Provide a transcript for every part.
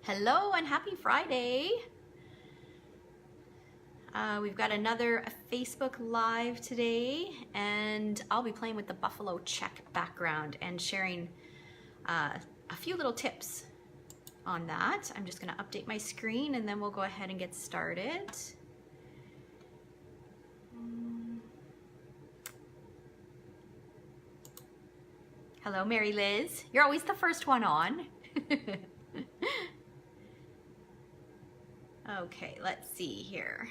Hello and happy Friday. We've got another Facebook Live today, and I'll be playing with the buffalo check background and sharing a few little tips on that. I'm just going to update my screen and then we'll go ahead and get started. Hello, Mary Liz. You're always the first one on. Okay, let's see here.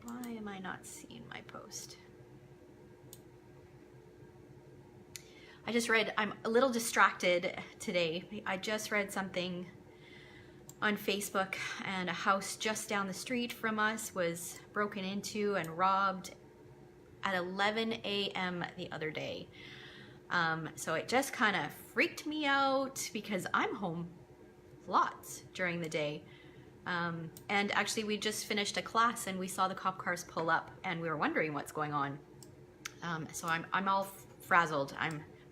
Why am I not seeing my post? I just read, I'm a little distracted today. I just read something on Facebook, and a house just down the street from us was broken into and robbed at 11 a.m. the other day. So it just kind of freaked me out because I'm home lots during the day. And actually we just finished a class and we saw the cop cars pull up and we were wondering what's going on. So I'm all frazzled.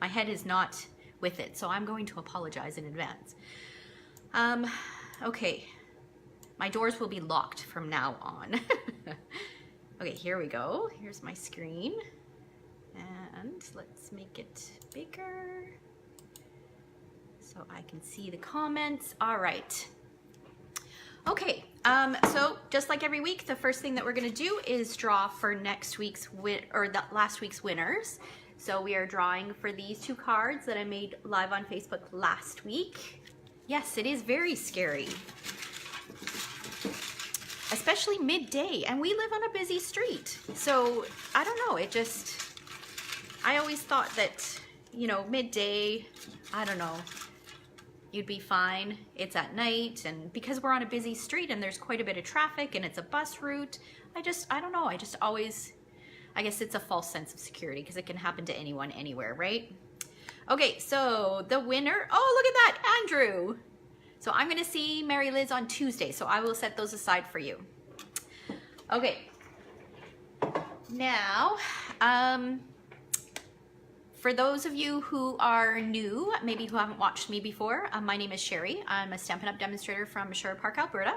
My head is not with it, so I'm going to apologize in advance. Okay, my doors will be locked from now on. Okay, here we go. Here's my screen. And let's make it bigger so I can see the comments. All right. Okay, so just like every week, the first thing that we're gonna do is draw for next week's last week's winners. So we are drawing for these two cards that I made live on Facebook last week. Yes, it is very scary, especially midday, and we live on a busy street. So I don't know, I always thought that, you know, midday, I don't know, you'd be fine. It's at night, and because we're on a busy street and there's quite a bit of traffic and it's a bus route, I don't know, I guess it's a false sense of security because it can happen to anyone, anywhere, right? Okay, so the winner, oh, look at that, Andrew. So I'm gonna see Mary Liz on Tuesday, so I will set those aside for you. Okay, now, for those of you who are new, maybe who haven't watched me before, my name is Sherry. I'm a Stampin' Up! Demonstrator from Sherwood Park, Alberta.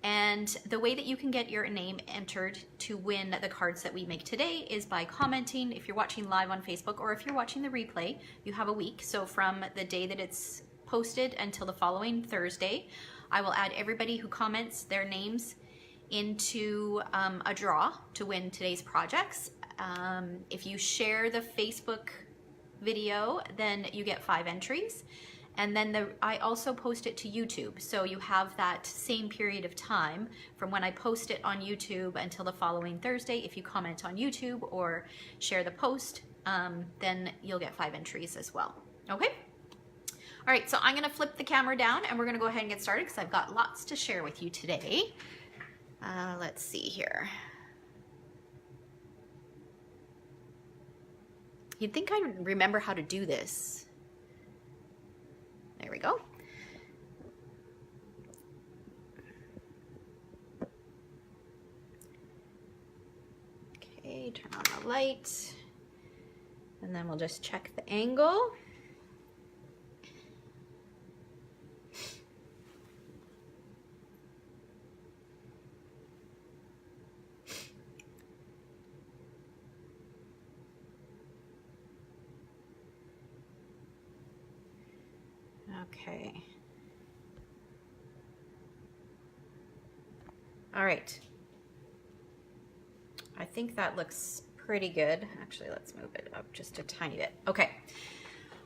And the way that you can get your name entered to win the cards that we make today is by commenting. If you're watching live on Facebook or if you're watching the replay, you have a week. So from the day that it's posted until the following Thursday, I will add everybody who comments their names into a draw to win today's projects. If you share the Facebook video, then you get 5 entries. And then I also post it to YouTube. So you have that same period of time from when I post it on YouTube until the following Thursday. If you comment on YouTube or share the post, then you'll get 5 entries as well. Okay? All right, so I'm gonna flip the camera down and we're gonna go ahead and get started because I've got lots to share with you today. Let's see here. You'd think I'd remember how to do this. There we go. Okay, turn on the light. And then we'll just check the angle. Okay. All right. I think that looks pretty good. Actually, let's move it up just a tiny bit. Okay.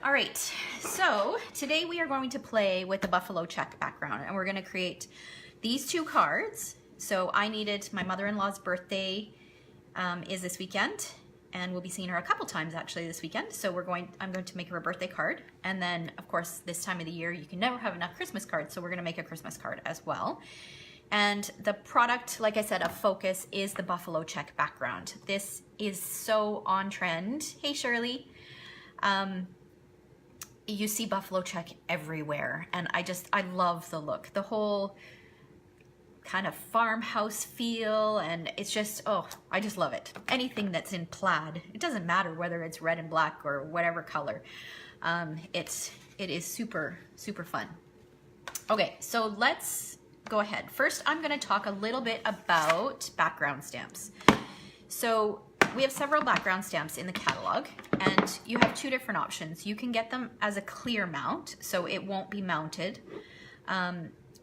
All right. So today we are going to play with the buffalo check background, and we're going to create these two cards. So I needed, my mother-in-law's birthday is this weekend, and we'll be seeing her a couple times actually this weekend. So I'm going to make her a birthday card. And then of course, this time of the year, you can never have enough Christmas cards. So we're gonna make a Christmas card as well. And the product, like I said, of focus is the buffalo check background. This is so on trend. Hey, Shirley. You see buffalo check everywhere. And I love the look. The whole kind of farmhouse feel, and it's just, oh, I just love it. Anything that's in plaid, it doesn't matter whether it's red and black or whatever color. It is super, super fun. Okay, so let's go ahead. First, I'm going to talk a little bit about background stamps. So we have several background stamps in the catalog, and you have two different options. You can get them as a clear mount, so it won't be mounted,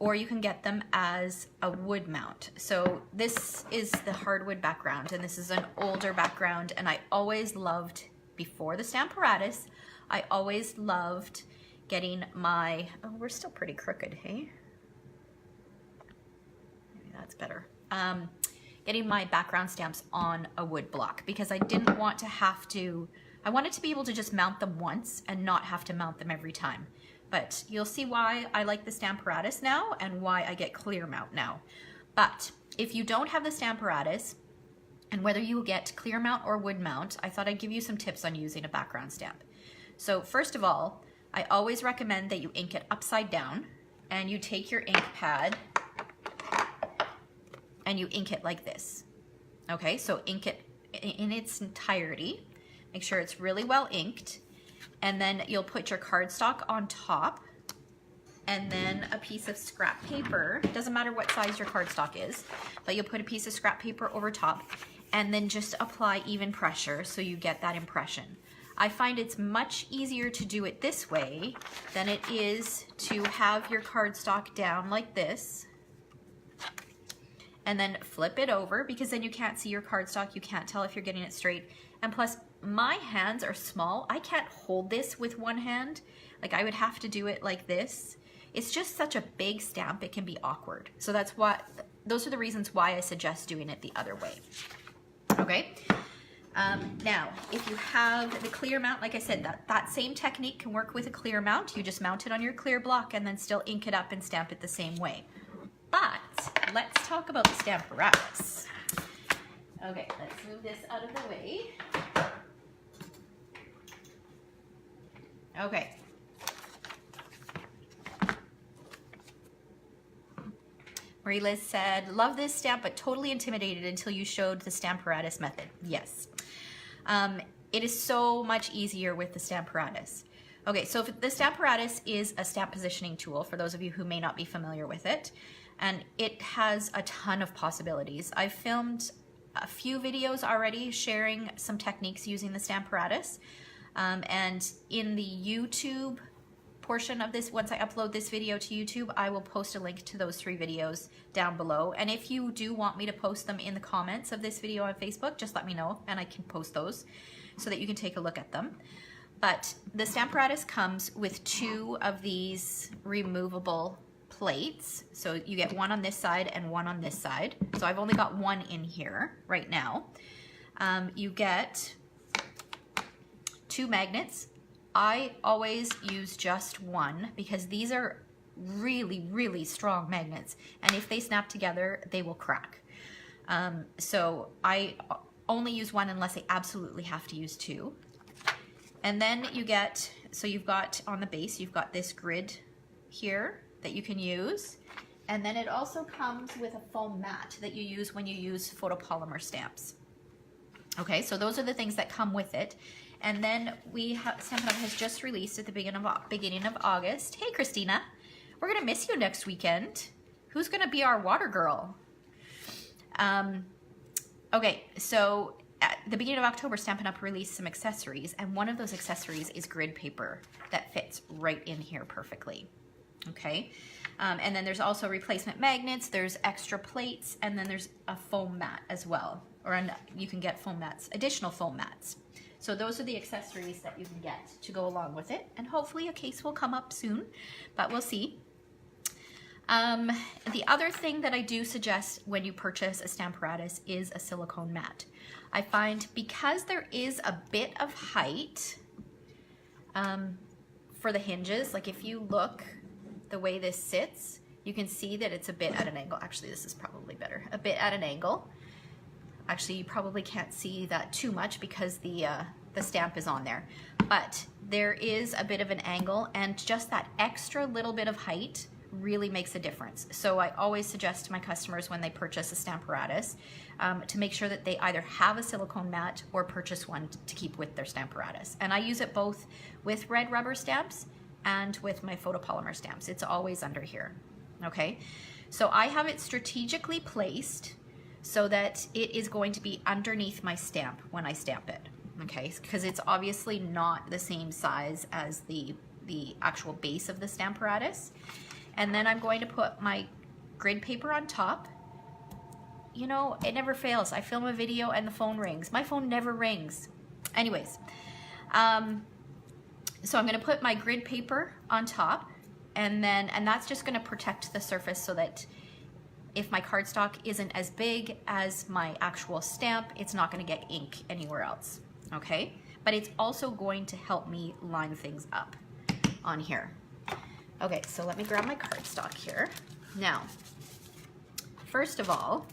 or you can get them as a wood mount. So this is the hardwood background, and this is an older background, and I always loved, before the Stamparatus, I always loved getting my, oh, we're still pretty crooked, hey? Maybe that's better. Getting my background stamps on a wood block, because I didn't want to have to, I wanted to be able to just mount them once and not have to mount them every time. But you'll see why I like the Stamparatus now and why I get Clearmount now. But if you don't have the Stamparatus, and whether you get Clearmount or wood mount, I thought I'd give you some tips on using a background stamp. So first of all, I always recommend that you ink it upside down, and you take your ink pad and you ink it like this. Okay, so ink it in its entirety. Make sure it's really well inked. And then you'll put your cardstock on top, and then a piece of scrap paper. Doesn't matter what size your cardstock is, but you'll put a piece of scrap paper over top, and then just apply even pressure so you get that impression. I find it's much easier to do it this way than it is to have your cardstock down like this, and then flip it over, because then you can't see your cardstock. You can't tell if you're getting it straight. And plus, my hands are small. I can't hold this with one hand. Like, I would have to do it like this. It's just such a big stamp, it can be awkward. So that's what, those are the reasons why I suggest doing it the other way. Okay. Now, if you have the clear mount, like I said, that same technique can work with a clear mount. You just mount it on your clear block and then still ink it up and stamp it the same way. But let's talk about the Stamparatus. Okay, let's move this out of the way. Okay. Marie Liz said, love this stamp, but totally intimidated until you showed the Stamparatus method. Yes. It is so much easier with the Stamparatus. Okay, so if the Stamparatus is a stamp positioning tool, for those of you who may not be familiar with it, and it has a ton of possibilities. I've filmed a few videos already sharing some techniques using the Stamparatus, and in the YouTube portion of this, once I upload this video to YouTube, I will post a link to those 3 videos down below. And if you do want me to post them in the comments of this video on Facebook, just let me know and I can post those so that you can take a look at them. But the Stamparatus comes with 2 of these removable plates. So you get one on this side and one on this side. So I've only got one in here right now. You get 2 magnets. I always use just one because these are really, really strong magnets. And if they snap together, they will crack. So I only use one unless I absolutely have to use 2. And then you get, so you've got on the base, you've got this grid here that you can use. And then it also comes with a foam mat that you use when you use photopolymer stamps. Okay, so those are the things that come with it. And then we have, Stampin' Up! Has just released at the beginning of August. Hey, Christina, we're gonna miss you next weekend. Who's gonna be our water girl? Okay, so at the beginning of October, Stampin' Up! Released some accessories, and one of those accessories is grid paper that fits right in here perfectly. Okay, and then there's also replacement magnets, there's extra plates, and then there's a foam mat as well. Or you can get foam mats, additional foam mats. So those are the accessories that you can get to go along with it. And hopefully a case will come up soon, but we'll see. The other thing that I do suggest when you purchase a Stamparatus is a silicone mat. I find because there is a bit of height for the hinges, like if you look the way this sits, you can see that it's a bit at an angle. Actually, this is probably better. A bit at an angle. Actually, you probably can't see that too much because the stamp is on there. But there is a bit of an angle, and just that extra little bit of height really makes a difference. So I always suggest to my customers when they purchase a Stamparatus to make sure that they either have a silicone mat or purchase one to keep with their Stamparatus. And I use it both with red rubber stamps and with my photopolymer stamps. It's always under here, okay? So I have it strategically placed so that it is going to be underneath my stamp when I stamp it, okay? Because it's obviously not the same size as the actual base of the Stamparatus. And then I'm going to put my grid paper on top. You know, it never fails. I film a video and the phone rings. My phone never rings. Anyways, so I'm going to put my grid paper on top, and that's just going to protect the surface so that if my cardstock isn't as big as my actual stamp, it's not going to get ink anywhere else, okay? But it's also going to help me line things up on here. Okay, so let me grab my cardstock here. Now, first of all,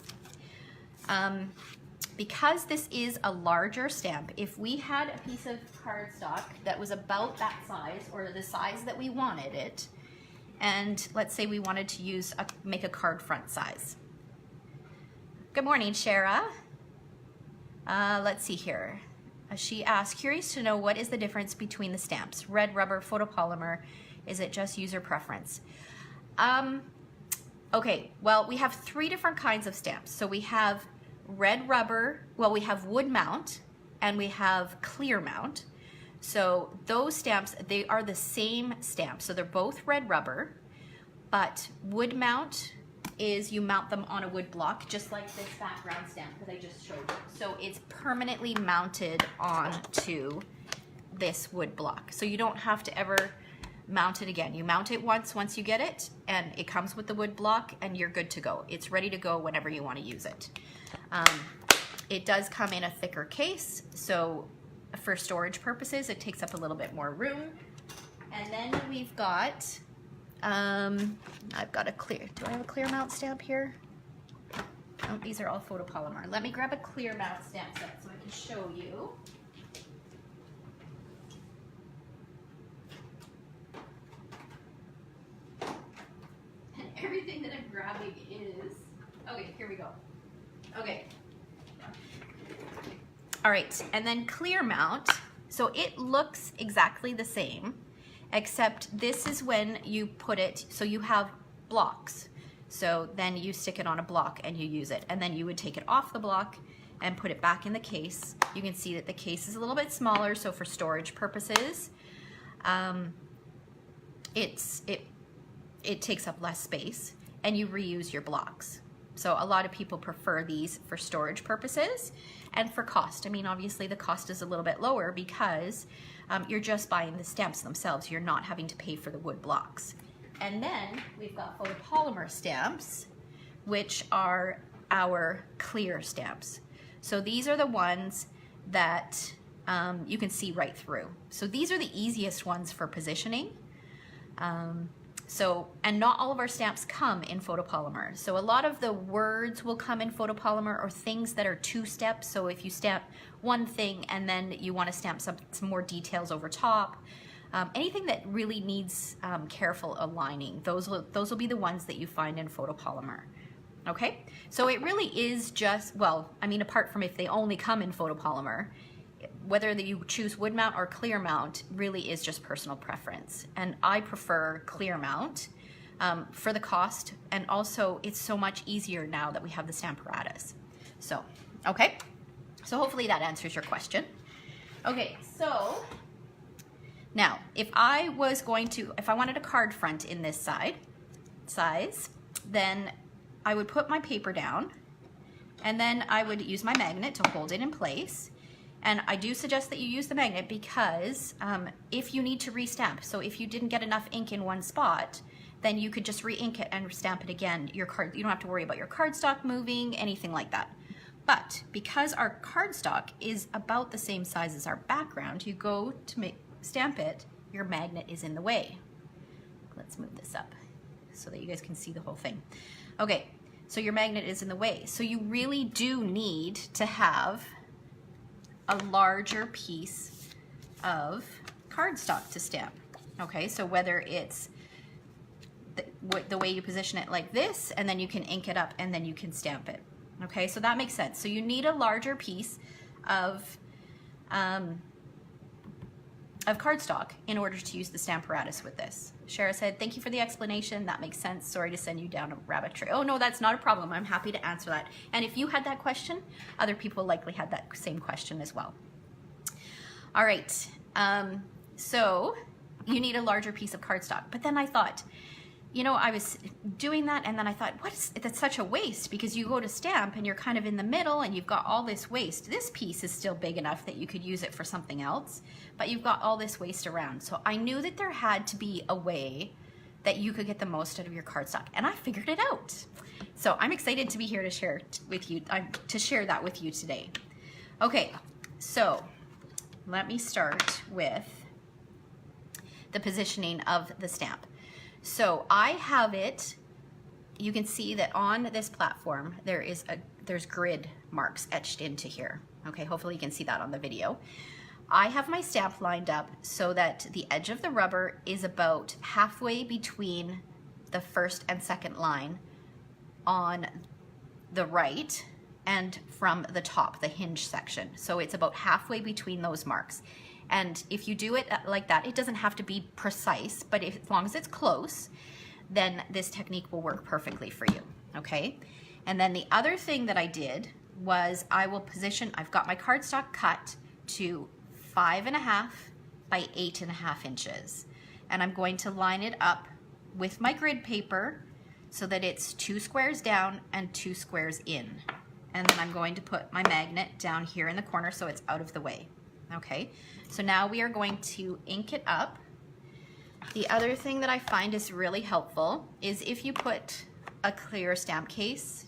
because this is a larger stamp, if we had a piece of cardstock that was about that size, or the size that we wanted it, and let's say we wanted to make a card front size. Good morning, Shara. Let's see here. She asked, curious to know what is the difference between the stamps, red rubber, photopolymer, is it just user preference? Okay, well, we have 3 different kinds of stamps. So we have red rubber, well, we have wood mount, and we have Clearmount. So those stamps, they are the same stamp. So they're both red rubber, but wood mount is you mount them on a wood block, just like this background stamp that I just showed you. So it's permanently mounted onto this wood block. So you don't have to ever mount it again. You mount it once you get it, and it comes with the wood block, and you're good to go. It's ready to go whenever you want to use it. It does come in a thicker case, so for storage purposes, it takes up a little bit more room. And then we've got, I've got a do I have a Clearmount stamp here? Oh, these are all photopolymer. Let me grab a Clearmount stamp set so I can show you. And everything that I'm grabbing is, okay, here we go. Okay. All right, and then Clearmount, so it looks exactly the same, except this is when you put it, so you have blocks. So then you stick it on a block and you use it, and then you would take it off the block and put it back in the case. You can see that the case is a little bit smaller, so for storage purposes, it takes up less space, and you reuse your blocks. So a lot of people prefer these for storage purposes and for cost. I mean, obviously the cost is a little bit lower because you're just buying the stamps themselves. You're not having to pay for the wood blocks. And then we've got photopolymer stamps, which are our clear stamps. So these are the ones that you can see right through. So these are the easiest ones for positioning. And not all of our stamps come in photopolymer. So a lot of the words will come in photopolymer, or things that are 2 steps. So if you stamp one thing and then you want to stamp some more details over top, anything that really needs careful aligning, those will be the ones that you find in photopolymer. Okay, so it really is just, well, I mean, apart from if they only come in photopolymer, whether you choose wood mount or Clearmount really is just personal preference. And I prefer Clearmount for the cost, and also it's so much easier now that we have the Stamparatus. So, okay, so hopefully that answers your question. Okay, so now if I wanted a card front in this size, then I would put my paper down, and then I would use my magnet to hold it in place. And I do suggest that you use the magnet because if you need to restamp, so if you didn't get enough ink in one spot, then you could just re-ink it and stamp it again. You don't have to worry about your cardstock moving, anything like that. But because our cardstock is about the same size as our background, you go to stamp it, your magnet is in the way. Let's move this up so that you guys can see the whole thing. Okay, so your magnet is in the way. So you really do need to have a larger piece of cardstock to stamp. Okay, so whether it's the way you position it like this, and then you can ink it up and then you can stamp it. Okay, so that makes sense. So you need a larger piece of cardstock in order to use the Stamparatus with this. Shara said, thank you for the explanation. That makes sense. Sorry to send you down a rabbit trail. Oh no, that's not a problem. I'm happy to answer that. And if you had that question, other people likely had that same question as well. All right, so you need a larger piece of cardstock. But then I thought, you know, I was doing that and then I thought, that's such a waste, because you go to stamp and you're kind of in the middle and you've got all this waste. This piece is still big enough that you could use it for something else, but you've got all this waste around. So I knew that there had to be a way that you could get the most out of your cardstock, and I figured it out. So I'm excited to be here to share with you, to share that with you today. Okay, so let me start with the positioning of the stamp. So I have it, you can see that on this platform there's grid marks etched into here. Okay, hopefully you can see that on the video. I have my stamp lined up so that the edge of the rubber is about halfway between the first and second line on the right and from the top, the hinge section. So it's about halfway between those marks. And if you do it like that, it doesn't have to be precise, but as long as it's close, then this technique will work perfectly for you, okay? And then the other thing that I did was I've got my cardstock cut to 5.5 by 8.5 inches. And I'm going to line it up with my grid paper so that it's 2 squares down and 2 squares in. And then I'm going to put my magnet down here in the corner so it's out of the way. Okay, so now we are going to ink it up. The other thing that I find is really helpful is if you put a clear stamp case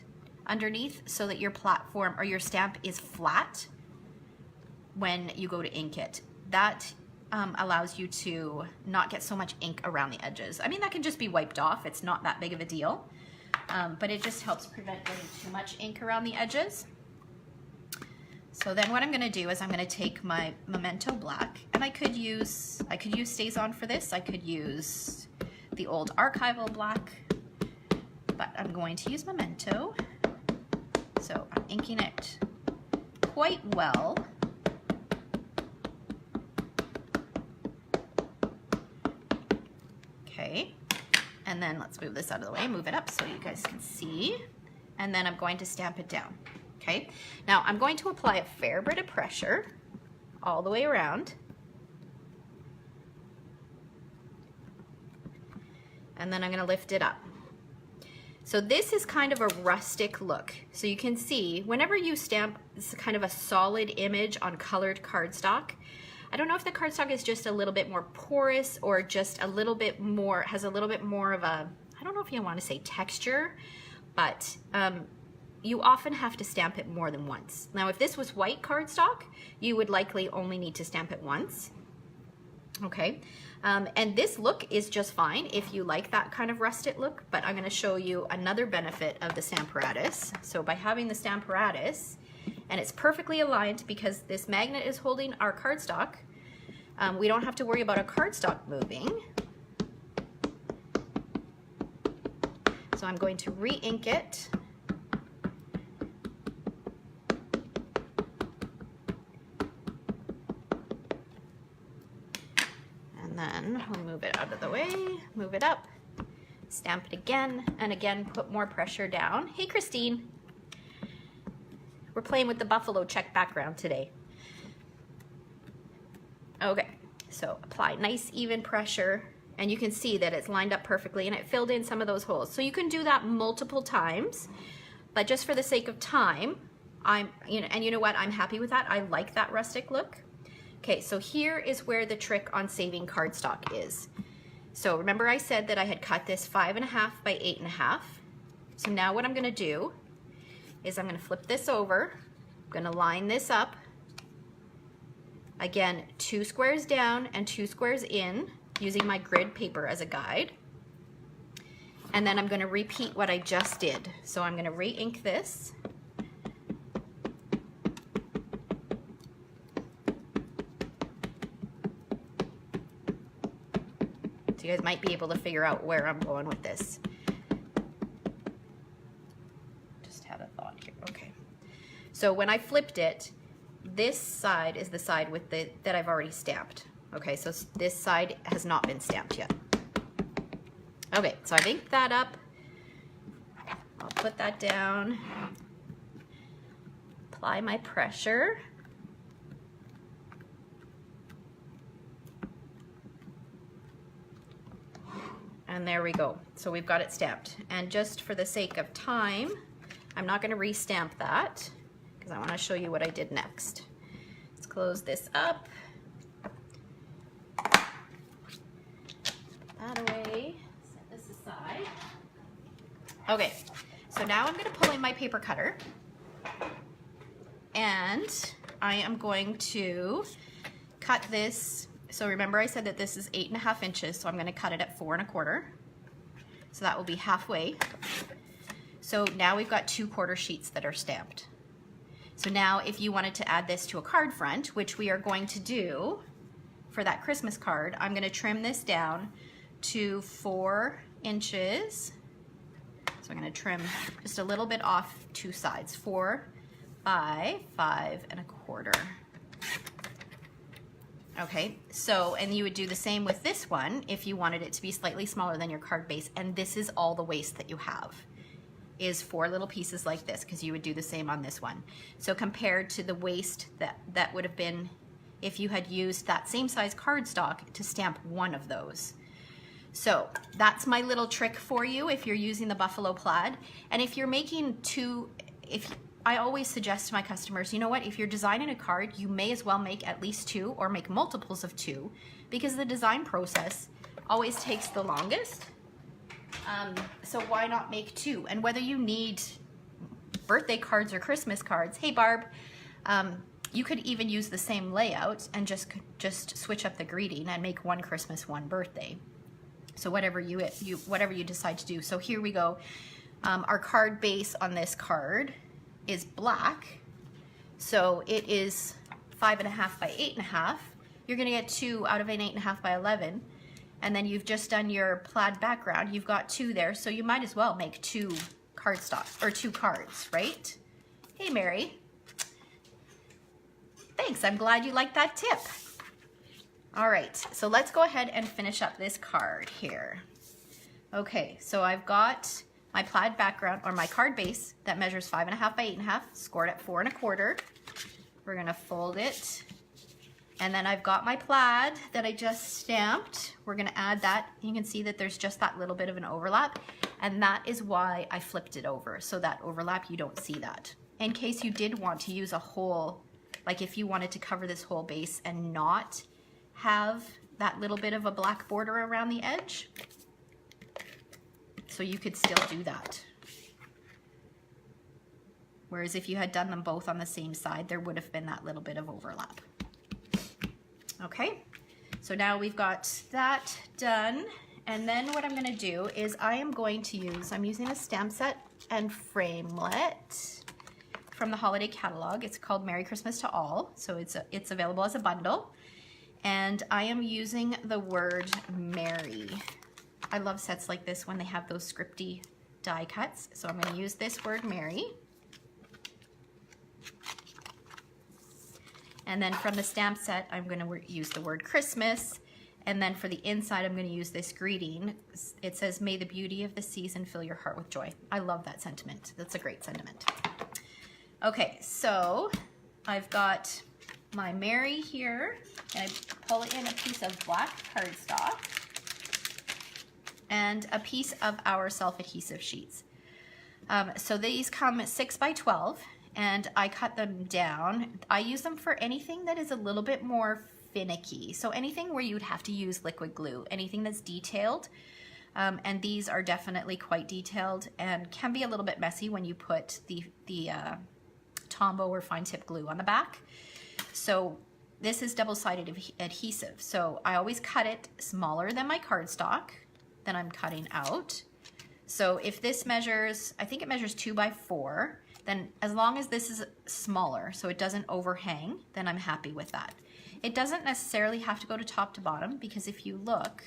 underneath so that your platform or your stamp is flat when you go to ink it. That allows you to not get so much ink around the edges. I mean, that can just be wiped off. It's not that big of a deal, but it just helps prevent getting too much ink around the edges. So then what I'm going to do is I'm going to take my Memento black, and I could use StazOn for this. I could use the old archival black, but I'm going to use Memento. So I'm inking it quite well. Okay, and then let's move this out of the way, move it up so you guys can see, and then I'm going to stamp it down. Okay, now I'm going to apply a fair bit of pressure all the way around. And then I'm going to lift it up. So this is kind of a rustic look. So you can see whenever you stamp, this is kind of a solid image on colored cardstock. I don't know if the cardstock is just a little bit more porous or just a little bit more, has a little bit more of a, I don't know if you want to say texture, but you often have to stamp it more than once. Now, if this was white cardstock, you would likely only need to stamp it once. Okay, and this look is just fine if you like that kind of rustic look, but I'm going to show you another benefit of the Stamparatus. So by having the Stamparatus, and it's perfectly aligned because this magnet is holding our cardstock, we don't have to worry about our cardstock moving. So I'm going to re-ink it. And then we'll move it out of the way, move it up, stamp it again, and again put more pressure down. Hey Christine, we're playing with the buffalo check background today. Okay, so apply nice even pressure, and you can see that it's lined up perfectly and it filled in some of those holes. So you can do that multiple times, but just for the sake of time, and you know what, I'm happy with that. I like that rustic look. Okay, so here is where the trick on saving cardstock is. So remember I said that I had cut this 5.5 by 8.5. So now what I'm gonna do is I'm gonna flip this over, I'm gonna line this up. Again, 2 squares down and 2 squares in, using my grid paper as a guide. And then I'm gonna repeat what I just did. So I'm gonna re-ink this. So you guys might be able to figure out where I'm going with this. Just had a thought here. Okay. So when I flipped it, this side is the side with that I've already stamped. Okay, so this side has not been stamped yet. Okay, so I've inked that up. I'll put that down. Apply my pressure. And there we go. So we've got it stamped. And just for the sake of time, I'm not going to re-stamp that because I want to show you what I did next. Let's close this up. Put that away. Set this aside. Okay, so now I'm going to pull in my paper cutter. And I am going to cut this. So remember I said that this is 8.5 inches, so I'm going to cut it at 4 1/4. So that will be halfway. So now we've got 2 1/4 sheets that are stamped. So now if you wanted to add this to a card front, which we are going to do for that Christmas card, I'm going to trim this down to 4 inches. So I'm going to trim just a little bit off 2 sides, 4 by 5 1/4. Okay, so, and you would do the same with this one if you wanted it to be slightly smaller than your card base, and this is all the waste that you have, is 4 little pieces like this, because you would do the same on this one. So compared to the waste that would have been if you had used that same size cardstock to stamp one of those. So that's my little trick for you if you're using the buffalo plaid. And if you're making I always suggest to my customers, you know what, if you're designing a card, you may as well make at least 2 or make multiples of 2, because the design process always takes the longest. So why not make 2? And whether you need birthday cards or Christmas cards, hey Barb, you could even use the same layout and just switch up the greeting and make 1 Christmas, 1 birthday. So whatever you decide to do. So here we go. Our card base on this card is black, so it is 5.5 by 8.5. You're going to get 2 out of an 8.5 by 11, and then you've just done your plaid background. You've got 2 there, so you might as well make 2 cardstock or 2 cards, right? Hey Mary, thanks. I'm glad you liked that tip. All right, so let's go ahead and finish up this card here. Okay, so I've got my plaid background, or my card base, that measures 5.5 by 8.5, scored at 4 1/4. We're gonna fold it. And then I've got my plaid that I just stamped. We're gonna add that. You can see that there's just that little bit of an overlap, and that is why I flipped it over. So that overlap, you don't see that. In case you did want to use a whole, like if you wanted to cover this whole base and not have that little bit of a black border around the edge, so you could still do that. Whereas if you had done them both on the same side, there would have been that little bit of overlap. Okay, so now we've got that done. And then what I'm gonna do is I'm using a stamp set and framelit from the holiday catalog. It's called Merry Christmas to All. So it's available as a bundle. And I am using the word Merry. I love sets like this when they have those scripty die cuts. So I'm going to use this word Merry. And then from the stamp set, I'm going to use the word Christmas. And then for the inside, I'm going to use this greeting. It says, "May the beauty of the season fill your heart with joy." I love that sentiment. That's a great sentiment. Okay, so I've got my Merry here, and I pull in a piece of black cardstock and a piece of our self-adhesive sheets. So these come 6 by 12, and I cut them down. I use them for anything that is a little bit more finicky. So anything where you'd have to use liquid glue, anything that's detailed. And these are definitely quite detailed and can be a little bit messy when you put the Tombow or fine tip glue on the back. So this is double-sided adhesive. So I always cut it smaller than my cardstock that I'm cutting out. So if this measures, I think it measures 2 by 4, then as long as this is smaller so it doesn't overhang, then I'm happy with that. It doesn't necessarily have to go to top to bottom, because if you look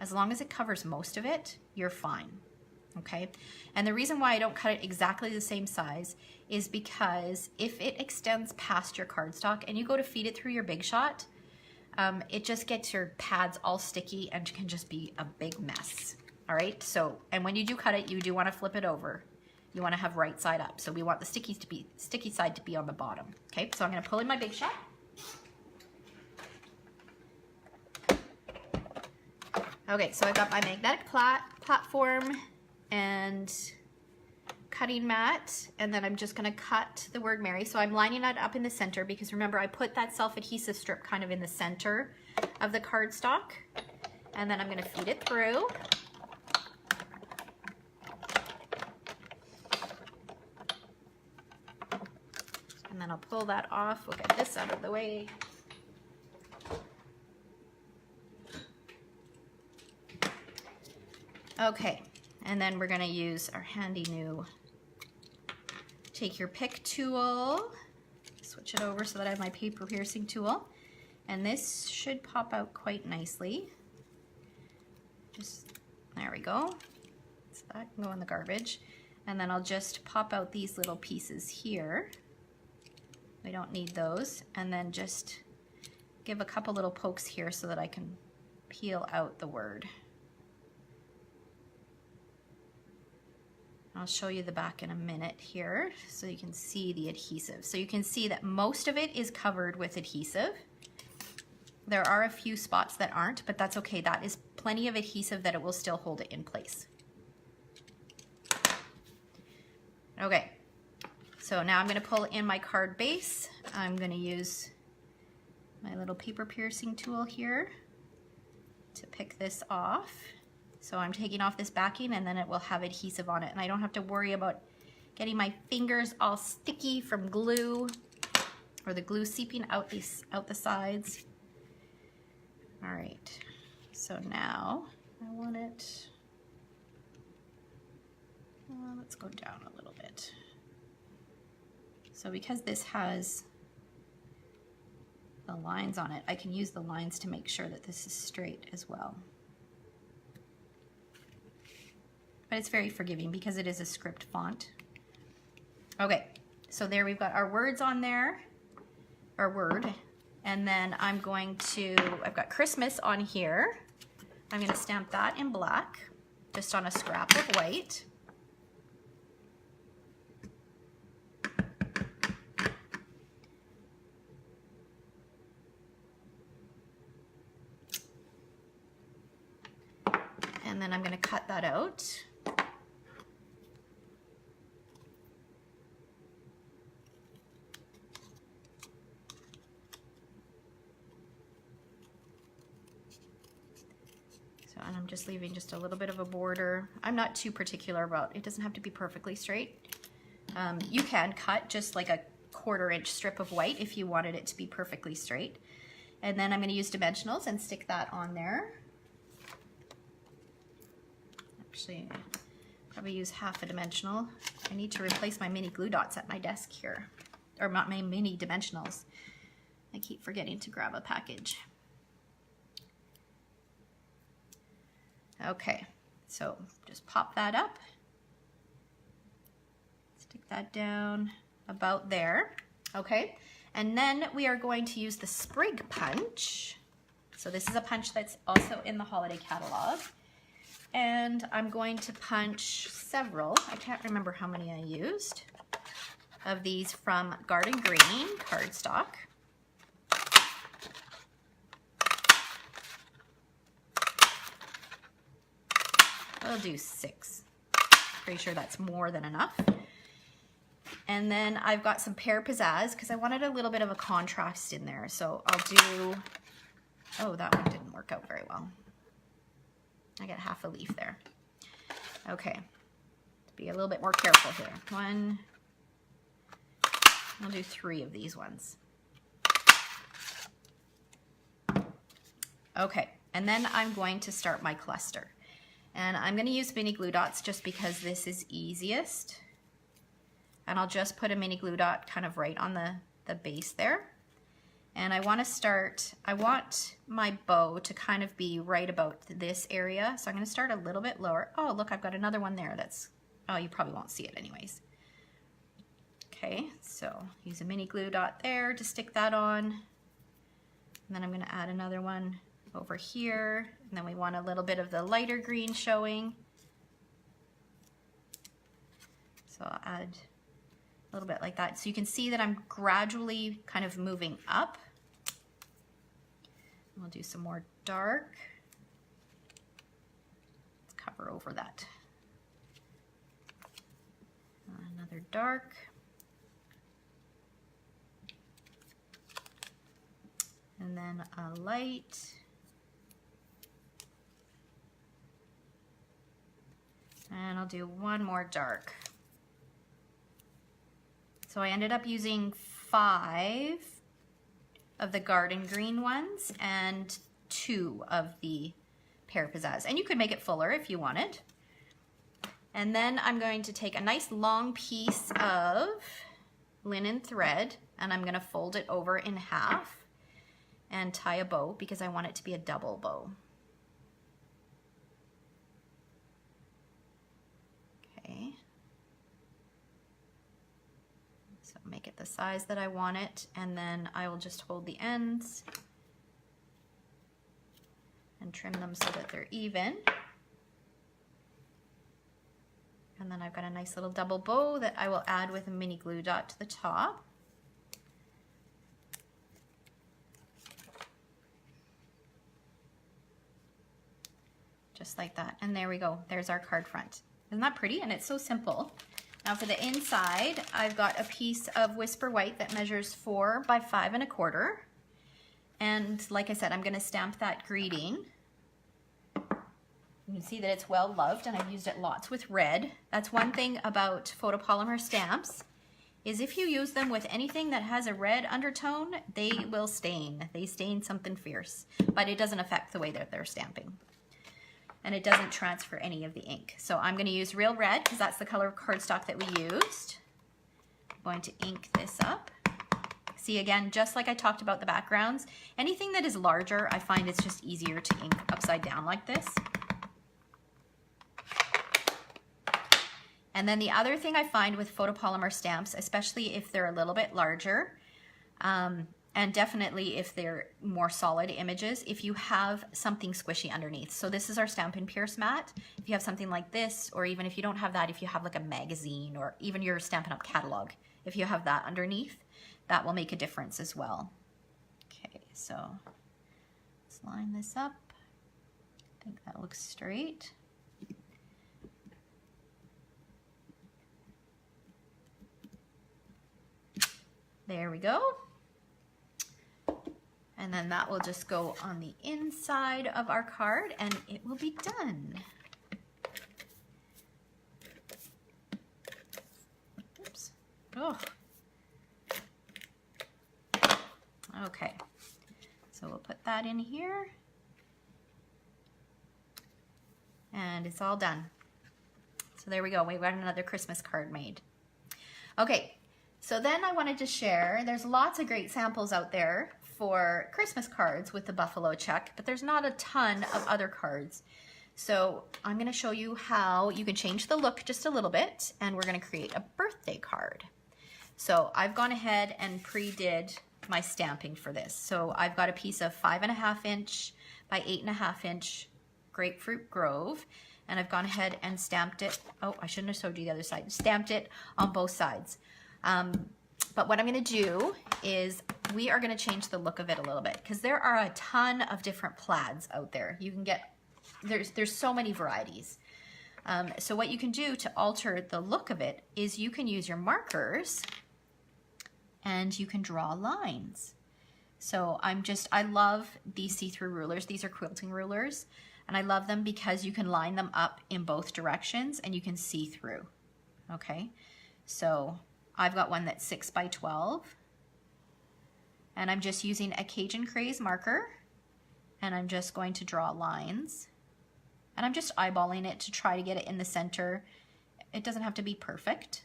As long as it covers most of it, you're fine. Okay, and the reason why I don't cut it exactly the same size is because if it extends past your cardstock and you go to feed it through your Big Shot, it just gets your pads all sticky and can just be a big mess. All right, so, and when you do cut it, you do want to flip it over. You want to have right side up. So we want the sticky side to be on the bottom. Okay, so I'm going to pull in my Big Shot. Okay, so I've got my magnetic platform and cutting mat, and then I'm just going to cut the word Mary. So I'm lining it up in the center because remember I put that self-adhesive strip kind of in the center of the cardstock, and then I'm going to feed it through. And then I'll pull that off. We'll get this out of the way. Okay, and then we're gonna use our handy new take your pick tool, switch it over so that I have my paper piercing tool, and this should pop out quite nicely. Just, there we go. So that can go in the garbage. And then I'll just pop out these little pieces here. We don't need those. And then just give a couple little pokes here so that I can peel out the word. I'll show you the back in a minute here so you can see the adhesive. So you can see that most of it is covered with adhesive. There are a few spots that aren't, but that's okay. That is plenty of adhesive that it will still hold it in place. Okay, so now I'm going to pull in my card base. I'm going to use my little paper piercing tool here to pick this off. So I'm taking off this backing and then it will have adhesive on it, and I don't have to worry about getting my fingers all sticky from glue or the glue seeping out the sides. All right, so now I want it, let's go down a little bit. So because this has the lines on it, I can use the lines to make sure that this is straight as well. But it's very forgiving because it is a script font. Okay, so there we've got our words on there, our word, and then I've got Christmas on here. I'm gonna stamp that in black, just on a scrap of white. And then I'm gonna cut that out. And I'm just leaving just a little bit of a border. I'm not too particular about, it doesn't have to be perfectly straight. You can cut just like a 1/4 inch strip of white if you wanted it to be perfectly straight. And then I'm going to use dimensionals and stick that on there. Actually, I'll probably use half a dimensional. I need to replace my mini glue dots at my desk here. Or not my mini dimensionals. I keep forgetting to grab a package. Okay, so just pop that up, stick that down about there, okay? And then we are going to use the sprig punch. So this is a punch that's also in the holiday catalog. And I'm going to punch several, I can't remember how many I used, of these from Garden Green cardstock. I'll do 6. Pretty sure that's more than enough. And then I've got some Pear Pizzazz because I wanted a little bit of a contrast in there. So I'll do, oh, that one didn't work out very well. I got half a leaf there. Okay, be a little bit more careful here. I'll do 3 of these ones. Okay, and then I'm going to start my cluster. And I'm going to use mini glue dots just because this is easiest. And I'll just put a mini glue dot kind of right on the base there. And I want my bow to kind of be right about this area. So I'm going to start a little bit lower. Oh, look, I've got another one there that's, oh, you probably won't see it anyways. Okay, so use a mini glue dot there to stick that on. And then I'm going to add another one over here. And then we want a little bit of the lighter green showing. So I'll add a little bit like that. So you can see that I'm gradually kind of moving up. We'll do some more dark. Let's cover over that. Another dark. And then a light. And I'll do one more dark. So I ended up using 5 of the garden green ones and 2 of the pear pizzazz. And you could make it fuller if you wanted. And then I'm going to take a nice long piece of linen thread and I'm going to fold it over in half and tie a bow because I want it to be a double bow. Okay. So make it the size that I want it, and then I will just hold the ends and trim them so that they're even. And then I've got a nice little double bow that I will add with a mini glue dot to the top. Just like that. And there we go. There's our card front. Isn't that pretty? And it's so simple. Now for the inside, I've got a piece of Whisper White that measures 4 by 5 1/4. And like I said, I'm going to stamp that greeting. You can see that it's well loved and I've used it lots with red. That's one thing about photopolymer stamps, is if you use them with anything that has a red undertone, they will stain. They stain something fierce, but it doesn't affect the way that they're stamping. And it doesn't transfer any of the ink. So I'm going to use real red because that's the color of cardstock that we used. I'm going to ink this up. See, again, just like I talked about the backgrounds, anything that is larger, I find it's just easier to ink upside down like this. And then the other thing I find with photopolymer stamps, especially if they're a little bit larger, and definitely if they're more solid images, if you have something squishy underneath. So this is our Stampin' Pierce mat. If you have something like this, or even if you don't have that, if you have like a magazine or even your Stampin' Up! Catalog, if you have that underneath, that will make a difference as well. Okay, so let's line this up. I think that looks straight. There we go. And then that will just go on the inside of our card and it will be done. Oops. Oh. Okay. So we'll put that in here. And it's all done. So there we go. We've got another Christmas card made. Okay. So then I wanted to share, there's lots of great samples out there for Christmas cards with the buffalo check, but there's not a ton of other cards. So I'm going to show you how you can change the look just a little bit, and we're going to create a birthday card. So I've gone ahead and pre-did my stamping for this. So I've got a piece of 5.5 inch by 8.5 inch Grapefruit Grove, and I've gone ahead and stamped it. Oh, I shouldn't have showed you the other side. Stamped it on both sides. But what I'm going to do is we are going to change the look of it a little bit because there are a ton of different plaids out there. You can get, there's so many varieties. So what you can do to alter the look of it is you can use your markers and you can draw lines. So I love these see-through rulers. These are quilting rulers, and I love them because you can line them up in both directions and you can see through. Okay, so I've got one that's 6 by 12, and I'm just using a Cajun Craze marker, and I'm just going to draw lines, and I'm just eyeballing it to try to get it in the center. It doesn't have to be perfect.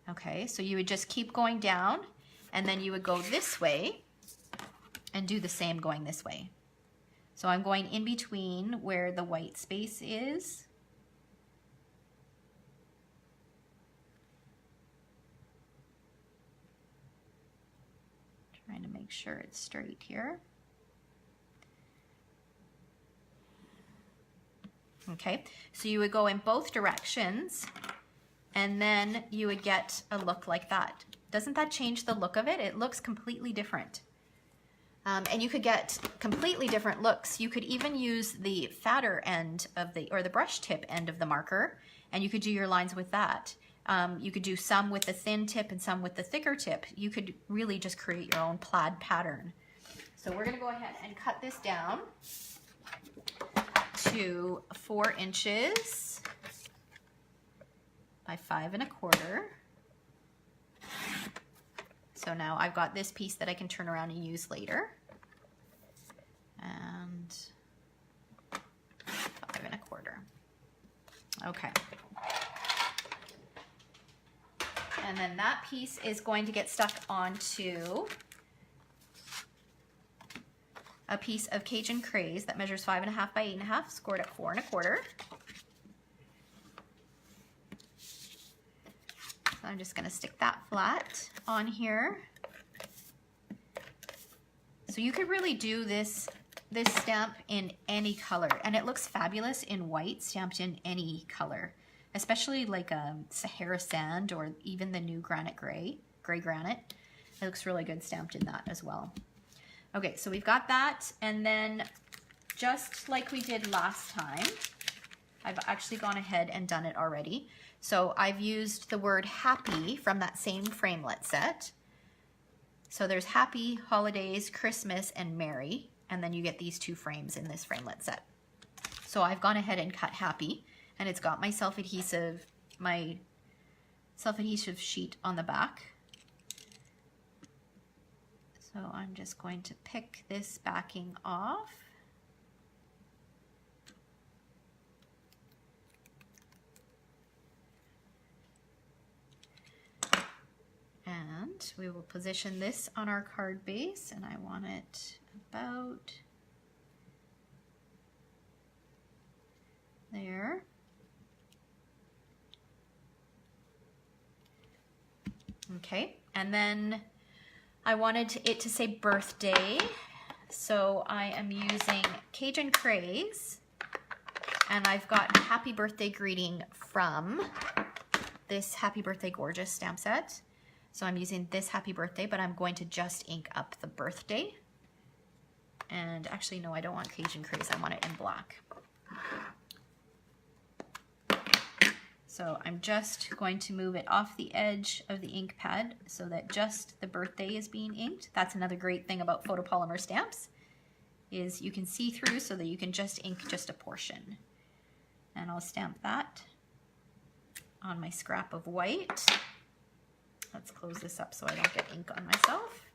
Okay, so you would just keep going down, and then you would go this way and do the same going this way. So I'm going in between where the white space is. Trying to make sure it's straight here. Okay, so you would go in both directions, and then you would get a look like that. Doesn't that change the look of it? It looks completely different. And you could get completely different looks. You could even use the fatter end of or the brush tip end of the marker, and you could do your lines with that. You could do some with the thin tip and some with the thicker tip. You could really just create your own plaid pattern. So we're gonna go ahead and cut this down to 4 inches by 5 1/4. So now I've got this piece that I can turn around and use later. And 5 1/4. Okay. And then that piece is going to get stuck onto a piece of Cajun Craze that measures 5 1/2 by 8 1/2, scored at 4 1/4. So I'm just going to stick that flat on here. So you could really do this stamp in any color, and it looks fabulous in white, stamped in any color, especially like a Sahara sand or even the new granite gray granite. It looks really good stamped in that as well. Okay, so we've got that, and then just like we did last time, I've actually gone ahead and done it already. So I've used the word happy from that same framelit set. So there's happy, holidays, Christmas, and merry, and then you get these 2 frames in this framelit set. So I've gone ahead and cut happy, and it's got my self-adhesive sheet on the back. So I'm just going to pick this backing off. And we will position this on our card base, and I want it about there. Okay, and then I wanted it to say birthday, so I am using Cajun Craze, and I've got happy birthday greeting from this Happy Birthday Gorgeous stamp set. So I'm using this happy birthday, but I'm going to just ink up the birthday. And actually, no, I don't want Cajun Craze, I want it in black. So I'm just going to move it off the edge of the ink pad so that just the birthday is being inked. That's another great thing about photopolymer stamps, is you can see through so that you can just ink just a portion. And I'll stamp that on my scrap of white. Let's close this up so I don't get ink on myself.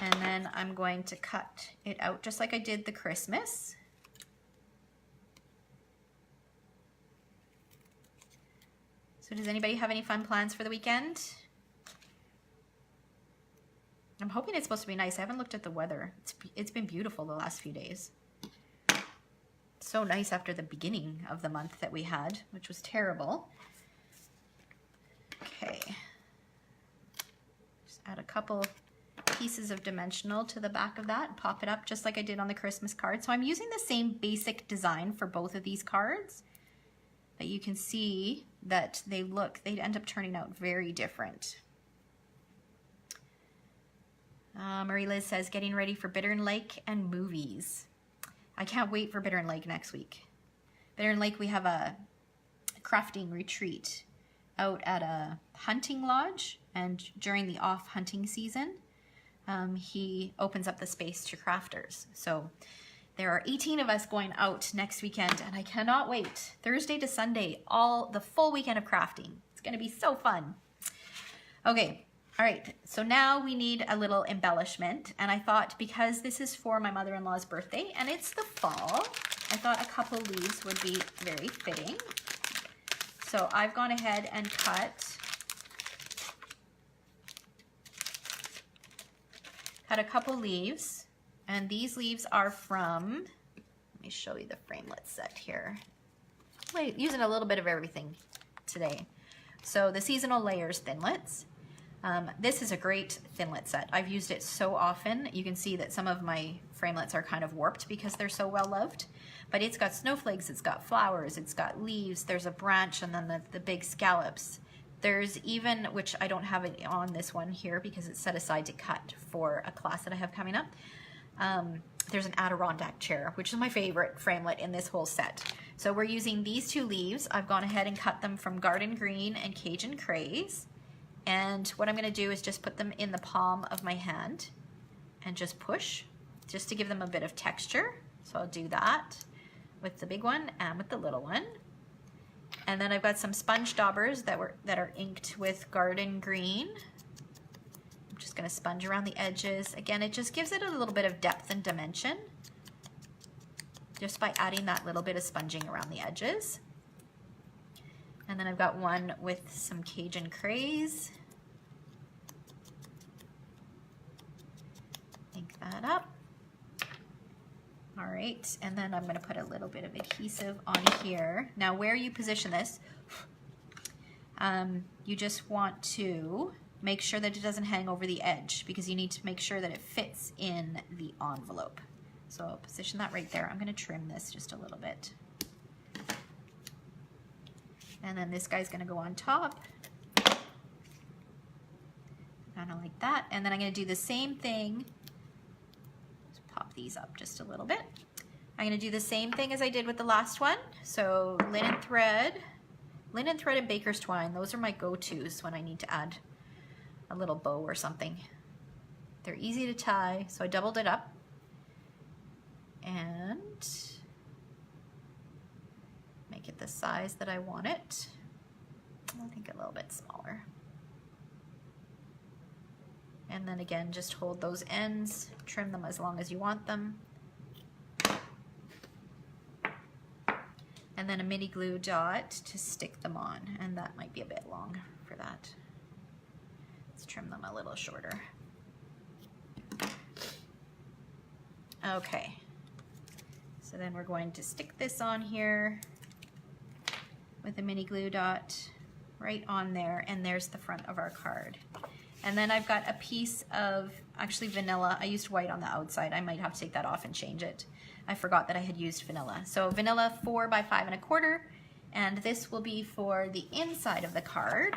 And then I'm going to cut it out just like I did the Christmas. So does anybody have any fun plans for the weekend? I'm hoping it's supposed to be nice. I haven't looked at the weather. It's been beautiful the last few days. So nice after the beginning of the month that we had, which was terrible. Okay. Just add a couple pieces of dimensional to the back of that and pop it up just like I did on the Christmas card. So I'm using the same basic design for both of these cards, but you can see that they end up turning out very different. Marie Liz says, getting ready for Bittern Lake and movies. I can't wait for Bittern Lake next week. Bittern Lake, we have a crafting retreat out at a hunting lodge, and during the off hunting season, he opens up the space to crafters. So there are 18 of us going out next weekend, and I cannot wait. Thursday to Sunday, the full weekend of crafting. It's gonna be so fun. Okay, all right, so now we need a little embellishment, and I thought because this is for my mother-in-law's birthday and it's the fall, I thought a couple leaves would be very fitting. So I've gone ahead and cut a couple leaves, and these leaves are from, let me show you the framelit set here. Wait, using a little bit of everything today. So the Seasonal Layers Thinlits. This is a great Thinlit set. I've used it so often. You can see that some of my framelits are kind of warped because they're so well loved. But it's got snowflakes, it's got flowers, it's got leaves, there's a branch, and then the big scallops. There's even, which I don't have it on this one here because it's set aside to cut for a class that I have coming up. There's an Adirondack chair, which is my favorite framelit in this whole set. So we're using these two leaves. I've gone ahead and cut them from Garden Green and Cajun Craze. And what I'm gonna do is just put them in the palm of my hand and just push, just to give them a bit of texture. So I'll do that with the big one and with the little one. And then I've got some sponge daubers that are inked with Garden Green. I'm just gonna sponge around the edges. Again, it just gives it a little bit of depth and dimension just by adding that little bit of sponging around the edges. And then I've got one with some Cajun Craze. Ink that up. All right, and then I'm gonna put a little bit of adhesive on here. Now where you position this, you just want to make sure that it doesn't hang over the edge because you need to make sure that it fits in the envelope. So I'll position that right there. I'm gonna trim this just a little bit. And then this guy's gonna go on top, kind of like that. And then I'm gonna do the same thing. Just pop these up just a little bit. I'm gonna do the same thing as I did with the last one. So linen thread and baker's twine, those are my go-tos when I need to add a little bow or something. They're easy to tie, so I doubled it up. And make it the size that I want it. I think a little bit smaller. And then again, just hold those ends, trim them as long as you want them. And then a mini glue dot to stick them on, and that might be a bit long for that. Let's trim them a little shorter. Okay, so then we're going to stick this on here with a mini glue dot right on there, and there's the front of our card. And then I've got a piece of, actually vanilla. I used white on the outside. I might have to take that off and change it. I forgot that I had used vanilla. So vanilla 4 by 5 1/4, and this will be for the inside of the card.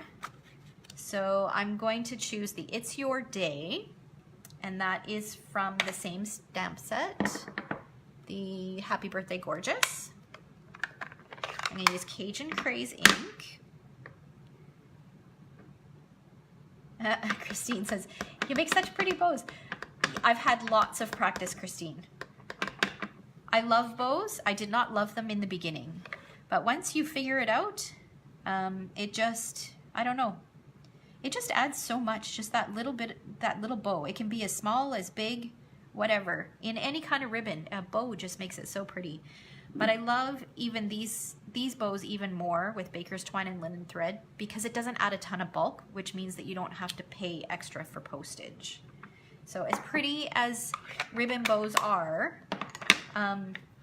So I'm going to choose the It's Your Day, and that is from the same stamp set, the Happy Birthday Gorgeous. I'm gonna use Cajun Craze ink. Christine says, you make such pretty bows. I've had lots of practice, Christine. I love bows. I did not love them in the beginning, but once you figure it out, it just, I don't know. It just adds so much, just that little bit, that little bow. It can be as small, as big, whatever. In any kind of ribbon, a bow just makes it so pretty. But I love even these bows even more with baker's twine and linen thread because it doesn't add a ton of bulk, which means that you don't have to pay extra for postage. So as pretty as ribbon bows are,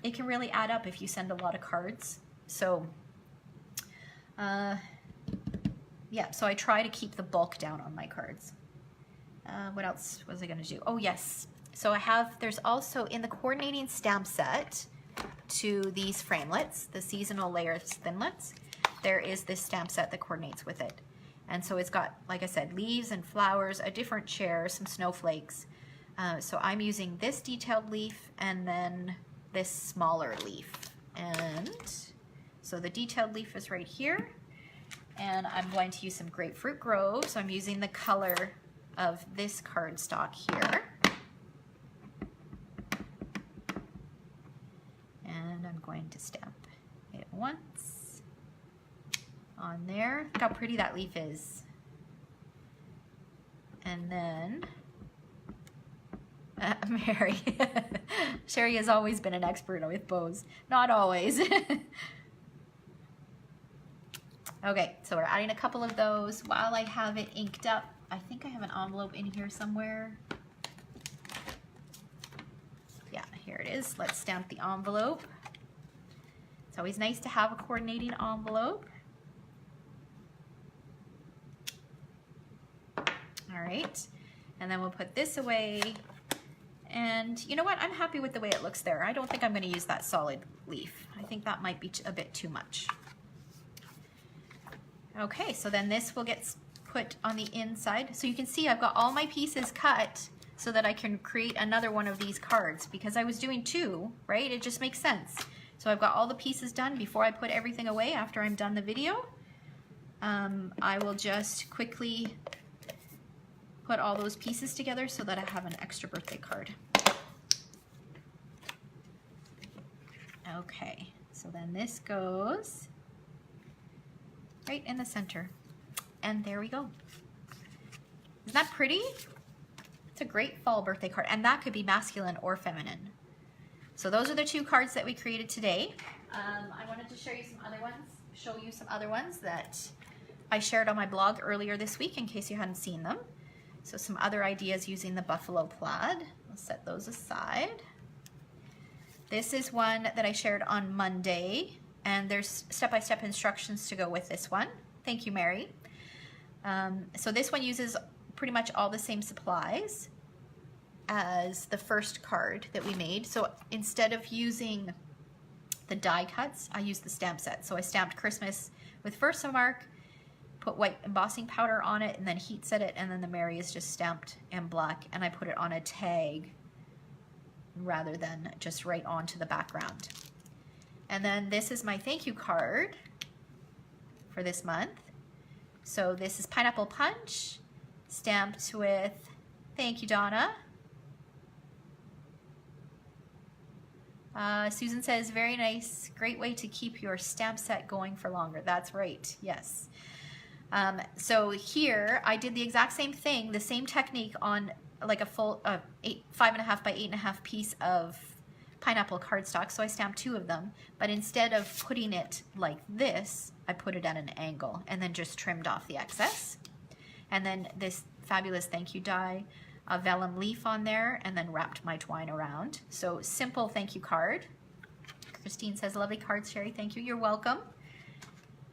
it can really add up if you send a lot of cards. So yeah, so I try to keep the bulk down on my cards. What else was I gonna do? Oh yes, so there's also in the coordinating stamp set to these framelits, the Seasonal Layers Thinlits, there is this stamp set that coordinates with it. And so it's got, like I said, leaves and flowers, a different chair, some snowflakes. So I'm using this detailed leaf and then this smaller leaf. And so the detailed leaf is right here. And I'm going to use some Grapefruit Grove. So I'm using the color of this cardstock here. And I'm going to stamp it once on there. Look how pretty that leaf is. And then, Mary. Sherry has always been an expert with bows. Not always. Okay, so we're adding a couple of those while I have it inked up. I think I have an envelope in here somewhere. Yeah, here it is. Let's stamp the envelope. It's always nice to have a coordinating envelope. All right, and then we'll put this away. And you know what? I'm happy with the way it looks there. I don't think I'm going to use that solid leaf. I think that might be a bit too much. Okay, so then this will get put on the inside. So you can see I've got all my pieces cut so that I can create another one of these cards, because I was doing two, right? It just makes sense. So I've got all the pieces done before I put everything away after I'm done the video. I will just quickly put all those pieces together so that I have an extra birthday card. Okay, so then this goes right in the center. And there we go. Isn't that pretty? It's a great fall birthday card, and that could be masculine or feminine. So those are the two cards that we created today. I wanted to show you some other ones that I shared on my blog earlier this week in case you hadn't seen them. So some other ideas using the buffalo plaid. I'll set those aside. This is one that I shared on Monday, and there's step-by-step instructions to go with this one. Thank you, Mary. So this one uses pretty much all the same supplies as the first card that we made. So instead of using the die cuts, I used the stamp set. So I stamped Christmas with Versamark, put white embossing powder on it, and then heat set it, and then the Mary is just stamped in black, and I put it on a tag rather than just right onto the background. And then this is my thank you card for this month. So this is Pineapple Punch, stamped with thank you, Donna. Susan says, very nice, great way to keep your stamp set going for longer. That's right, yes. So here I did the exact same thing, the same technique on like a full 5.5 by 8.5 piece of pineapple cardstock. So I stamped two of them, but instead of putting it like this, I put it at an angle and then just trimmed off the excess. And then this fabulous thank you die, a vellum leaf on there, and then wrapped my twine around. So simple thank you card. Christine says, lovely cards, Sherry. Thank you. You're welcome.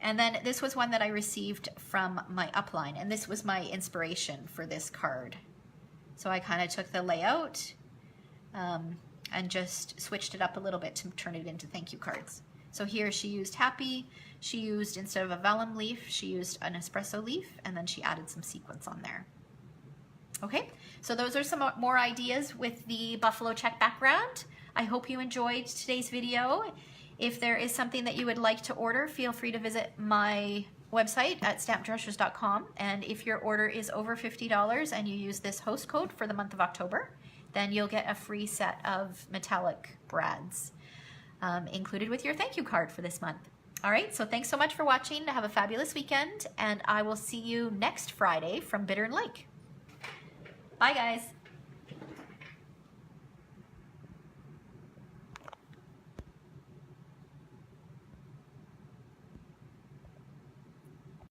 And then this was one that I received from my upline, and this was my inspiration for this card. So I kind of took the layout and just switched it up a little bit to turn it into thank you cards. So here she used happy, she used, instead of a vellum leaf, she used an espresso leaf, and then she added some sequins on there. Okay, so those are some more ideas with the buffalo check background. I hope you enjoyed today's video. If there is something that you would like to order, feel free to visit my website at stampdressers.com. And if your order is over $50 and you use this host code for the month of October, then you'll get a free set of metallic brads included with your thank you card for this month. All right, so thanks so much for watching. Have a fabulous weekend, and I will see you next Friday from Bittern Lake. Bye, guys.